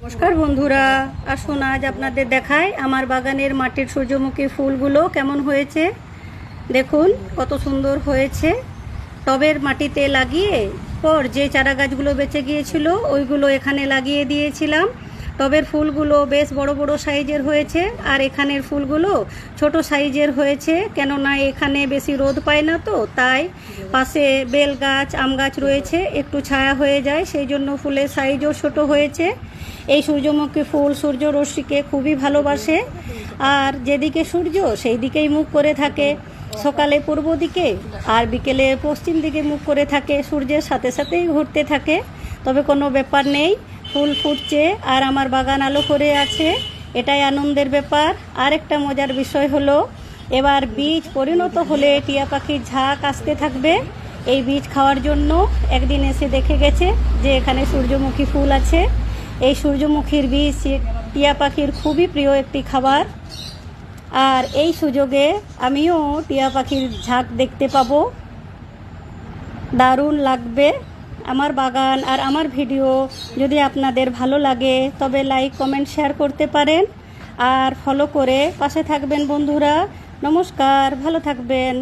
নমস্কার বন্ধুরা, আসুন আজ আপনাদের দেখাই আমার বাগানের মাটির সূর্যমুখী ফুলগুলো কেমন হয়েছে। দেখুন কত সুন্দর হয়েছে। টবের মাটিতে লাগিয়ে পর যে চারা গাছগুলো বেঁচে গিয়েছিল ওইগুলো এখানে লাগিয়ে দিয়েছিলাম। টবের ফুলগুলো বেশ বড় বড় সাইজের হয়েছে, আর এখানের ফুলগুলো ছোট সাইজের হয়েছে, কেননা এখানে বেশি রোদ পায় না, তো তাই পাশে বেল গাছ আম গাছ রয়েছে, একটু ছায়া হয়ে যায়, সেই জন্য ফুলের সাইজও ছোট হয়েছে। এই সূর্যমুখী ফুল সূর্য রশ্মিকে খুবই ভালোবাসে, আর যেদিকে সূর্য সেই দিকেই মুখ করে থাকে। সকালে পূর্ব দিকে আর বিকেলে পশ্চিম দিকে মুখ করে থাকে, সূর্যের সাথে সাথেই ঘুরতে থাকে। তবে কোনো ব্যাপার নেই, ফুল ফুটছে আর আমার বাগান আলো করে আছে, এটাই আনন্দের ব্যাপার। আর একটা মজার বিষয় হলো, এবার বীজ পরিণত হলে টিয়া পাখির ঝাঁক আসতে থাকবে এই বীজ খাওয়ার জন্য। একদিন এসে দেখে গেছে যে এখানে সূর্যমুখী ফুল আছে। এই সূর্যমুখীর বীজ টিয়া পাখির খুবই প্রিয় একটি খাবার, আর এই সুযোগে আমিও টিয়া পাখির ঝাঁক দেখতে পাবো। দারুণ লাগবে। আমার বাগান আর আমার ভিডিও যদি আপনাদের ভালো লাগে তবে লাইক কমেন্ট শেয়ার করতে পারেন, আর ফলো করে পাশে থাকবেন বন্ধুরা। নমস্কার, ভালো থাকবেন।